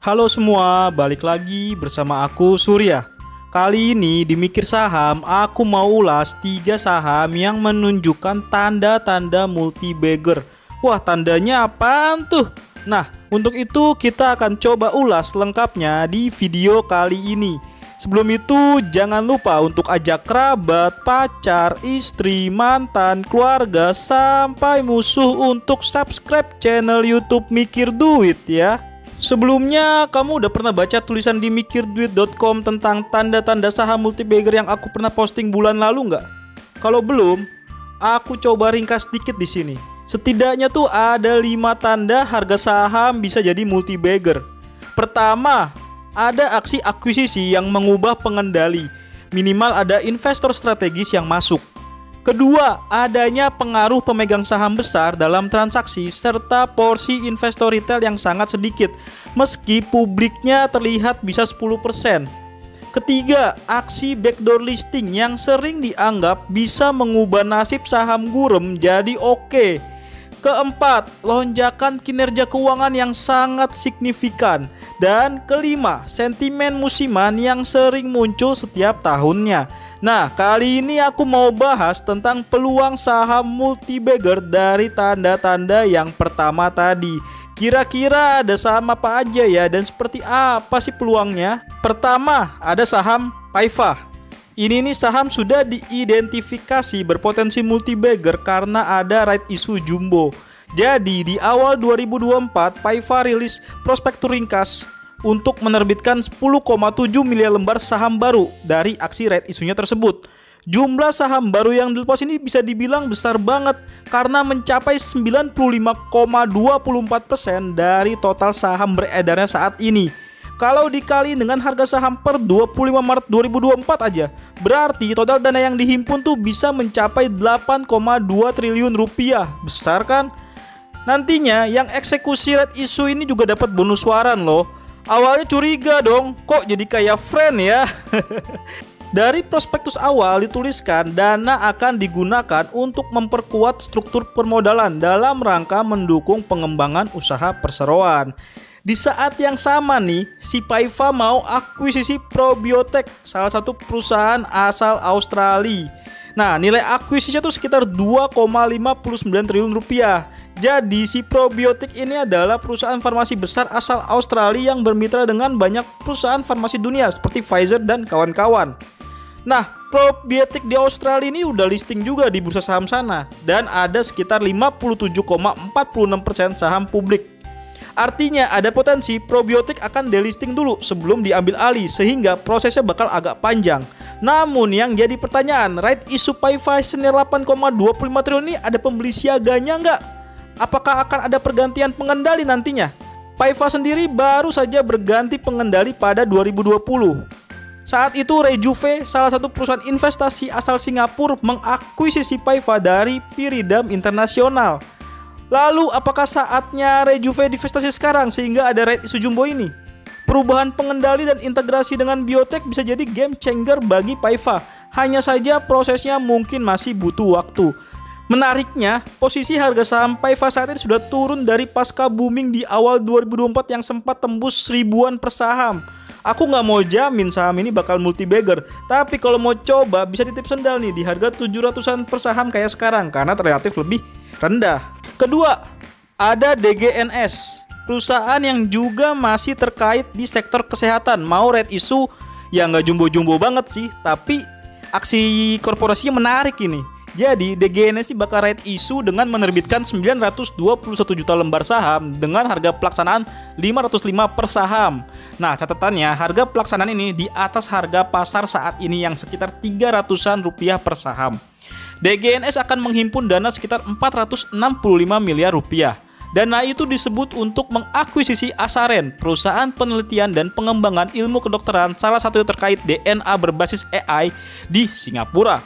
Halo semua, balik lagi bersama aku Surya. Kali ini di Mikir Saham, aku mau ulas 3 saham yang menunjukkan tanda-tanda multi-bagger. Wah, tandanya apaan tuh? Nah, untuk itu kita akan coba ulas lengkapnya di video kali ini. Sebelum itu, jangan lupa untuk ajak kerabat, pacar, istri, mantan, keluarga, sampai musuh untuk subscribe channel YouTube Mikir Duit ya. Sebelumnya, kamu udah pernah baca tulisan di mikirduit.com tentang tanda-tanda saham multi-bagger yang aku pernah posting bulan lalu nggak? Kalau belum, aku coba ringkas dikit di sini. Setidaknya tuh ada 5 tanda harga saham bisa jadi multi-bagger. Pertama, ada aksi akuisisi yang mengubah pengendali. Minimal ada investor strategis yang masuk. Kedua, adanya pengaruh pemegang saham besar dalam transaksi serta porsi investor retail yang sangat sedikit, meski publiknya terlihat bisa 10%. Ketiga, aksi backdoor listing yang sering dianggap bisa mengubah nasib saham gurem jadi oke. Keempat, lonjakan kinerja keuangan yang sangat signifikan. Dan kelima, sentimen musiman yang sering muncul setiap tahunnya. Nah, kali ini aku mau bahas tentang peluang saham multi-bagger dari tanda-tanda yang pertama tadi. Kira-kira ada saham apa aja ya, dan seperti apa sih peluangnya? Pertama, ada saham Paiva. Ini nih saham sudah diidentifikasi berpotensi multi-bagger karena ada right issue jumbo. Jadi di awal 2024, Paiva rilis prospektur ringkas untuk menerbitkan 10,7 miliar lembar saham baru dari aksi right issue-nya tersebut. Jumlah saham baru yang dilepas ini bisa dibilang besar banget karena mencapai 95,24% dari total saham beredarnya saat ini. Kalau dikali dengan harga saham per 25 Maret 2024 aja, berarti total dana yang dihimpun tuh bisa mencapai 8,2 triliun rupiah. Besar kan? Nantinya yang eksekusi right issue ini juga dapat bonus waran loh. Awalnya curiga dong, kok jadi kayak friend ya? Dari prospektus awal dituliskan dana akan digunakan untuk memperkuat struktur permodalan dalam rangka mendukung pengembangan usaha perseroan. Di saat yang sama nih, si Paiva mau akuisisi Probiotek, salah satu perusahaan asal Australia. Nah, nilai akuisisinya tuh sekitar 2,59 triliun rupiah. Jadi, si Probiotek ini adalah perusahaan farmasi besar asal Australia yang bermitra dengan banyak perusahaan farmasi dunia seperti Pfizer dan kawan-kawan. Nah, Probiotek di Australia ini udah listing juga di bursa saham sana dan ada sekitar 57,46% saham publik. Artinya ada potensi Probiotek akan delisting dulu sebelum diambil alih sehingga prosesnya bakal agak panjang. Namun yang jadi pertanyaan, right issue Paiva senilai 8,25 triliun ini ada pembeli siaganya nggak? Apakah akan ada pergantian pengendali nantinya? Paiva sendiri baru saja berganti pengendali pada 2020. Saat itu Rejuve, salah satu perusahaan investasi asal Singapura, mengakuisisi Paiva dari Pyridam International. Lalu apakah saatnya Rejuve divestasi sekarang sehingga ada right issue jumbo ini? Perubahan pengendali dan integrasi dengan biotech bisa jadi game changer bagi Paiva. Hanya saja prosesnya mungkin masih butuh waktu. Menariknya, posisi harga saham Paiva saat ini sudah turun dari pasca booming di awal 2024 yang sempat tembus ribuan per saham. Aku nggak mau jamin saham ini bakal multi-bagger, tapi kalau mau coba bisa titip sendal nih di harga 700-an per saham kayak sekarang karena relatif lebih rendah. Kedua, ada DGNS, perusahaan yang juga masih terkait di sektor kesehatan. Mau right issue, ya nggak jumbo-jumbo banget sih, tapi aksi korporasinya menarik ini. Jadi DGNS ini bakal right issue dengan menerbitkan 921 juta lembar saham dengan harga pelaksanaan 505 per saham. Nah, catatannya harga pelaksanaan ini di atas harga pasar saat ini yang sekitar 300-an rupiah per saham. DGNS akan menghimpun dana sekitar 465 miliar rupiah. Dana itu disebut untuk mengakuisisi Asaren, perusahaan penelitian dan pengembangan ilmu kedokteran, salah satu terkait DNA berbasis AI di Singapura.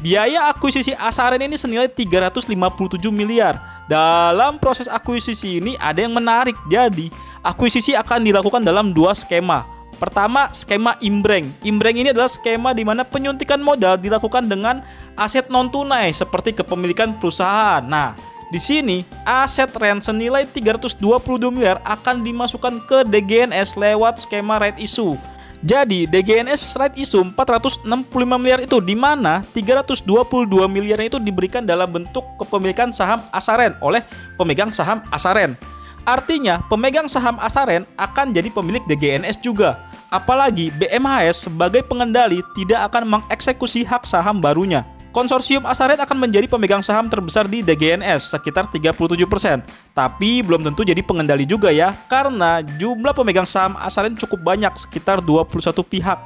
Biaya akuisisi Asaren ini senilai 357 miliar. Dalam proses akuisisi ini ada yang menarik. Jadi, akuisisi akan dilakukan dalam 2 skema. Pertama, skema imbreng. Imbreng ini adalah skema di mana penyuntikan modal dilakukan dengan aset non tunai seperti kepemilikan perusahaan. Nah, Di sini, aset REN senilai 322 miliar akan dimasukkan ke DGNS lewat skema right issue. Jadi, DGNS right issue 465 miliar itu di mana 322 miliarnya itu diberikan dalam bentuk kepemilikan saham Asaren oleh pemegang saham Asaren. Artinya, pemegang saham Asaren akan jadi pemilik DGNS juga. Apalagi BMHS sebagai pengendali tidak akan mengeksekusi hak saham barunya. Konsorsium Asaren akan menjadi pemegang saham terbesar di DGNS sekitar 37%. Tapi belum tentu jadi pengendali juga ya, karena jumlah pemegang saham Asaren cukup banyak, sekitar 21 pihak.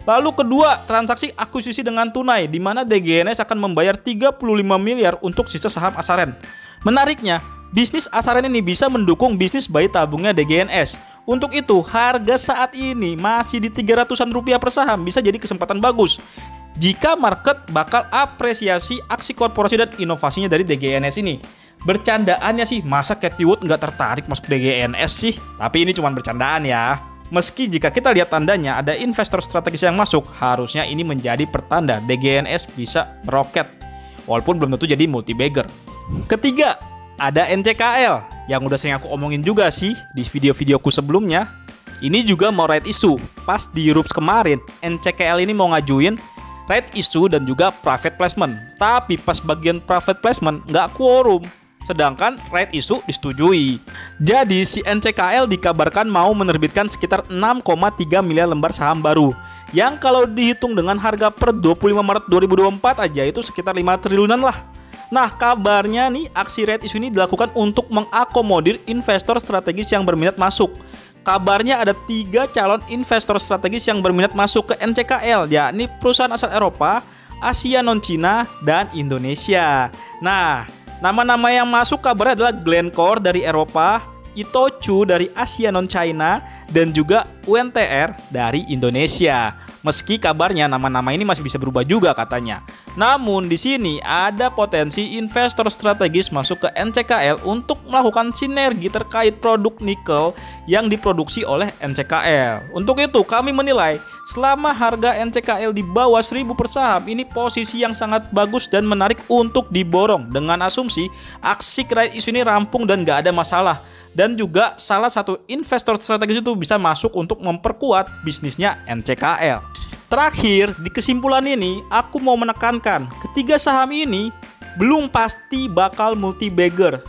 Lalu kedua, transaksi akuisisi dengan tunai, di mana DGNS akan membayar 35 miliar untuk sisa saham Asaren. Menariknya, bisnis Asaren ini bisa mendukung bisnis bayi tabungnya DGNS. Untuk itu, harga saat ini masih di 300-an rupiah per saham, bisa jadi kesempatan bagus jika market bakal apresiasi aksi korporasi dan inovasinya dari DGNS ini. Bercandaannya sih, masa Cathie Wood nggak tertarik masuk DGNS sih? Tapi ini cuma bercandaan ya. Meski jika kita lihat tandanya ada investor strategis yang masuk, harusnya ini menjadi pertanda DGNS bisa meroket. Walaupun belum tentu jadi multi-bagger. Ketiga, ada NCKL yang udah sering aku omongin juga sih di video-videoku sebelumnya. Ini juga mau right issue. Pas di Rups kemarin, NCKL ini mau ngajuin right issue dan juga private placement. Tapi pas bagian private placement nggak quorum, sedangkan right issue disetujui. Jadi si NCKL dikabarkan mau menerbitkan sekitar 6,3 miliar lembar saham baru, yang kalau dihitung dengan harga per 25 Maret 2024 aja itu sekitar 5 triliunan lah. Nah, kabarnya nih aksi right issue ini dilakukan untuk mengakomodir investor strategis yang berminat masuk. Kabarnya ada 3 calon investor strategis yang berminat masuk ke NCKL, yakni perusahaan asal Eropa, Asia non-Cina, dan Indonesia. Nah, nama-nama yang masuk kabarnya adalah Glencore dari Eropa, Itochu dari Asia non-China, dan juga UNTR dari Indonesia. Meski kabarnya nama-nama ini masih bisa berubah juga katanya. Namun di sini ada potensi investor strategis masuk ke NCKL untuk melakukan sinergi terkait produk nikel yang diproduksi oleh NCKL. Untuk itu kami menilai selama harga NCKL di bawah 1000 per saham, ini posisi yang sangat bagus dan menarik untuk diborong dengan asumsi aksi right issue ini rampung dan gak ada masalah. Dan juga salah satu investor strategis itu bisa masuk untuk memperkuat bisnisnya NCKL. Terakhir, di kesimpulan ini aku mau menekankan ketiga saham ini belum pasti bakal multi-bagger,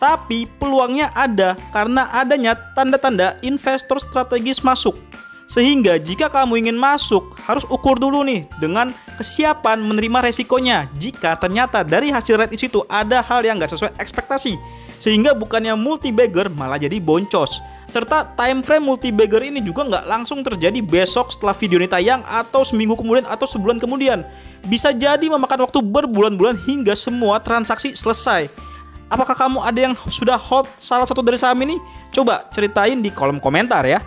tapi peluangnya ada karena adanya tanda-tanda investor strategis masuk. Sehingga jika kamu ingin masuk, harus ukur dulu nih dengan kesiapan menerima resikonya jika ternyata dari hasil right issue itu ada hal yang nggak sesuai ekspektasi, sehingga bukannya multi-bagger malah jadi boncos. Serta time frame multi-bagger ini juga nggak langsung terjadi besok setelah video ini tayang, atau seminggu kemudian, atau sebulan kemudian. Bisa jadi memakan waktu berbulan-bulan hingga semua transaksi selesai. Apakah kamu ada yang sudah hold salah satu dari saham ini? Coba ceritain di kolom komentar ya.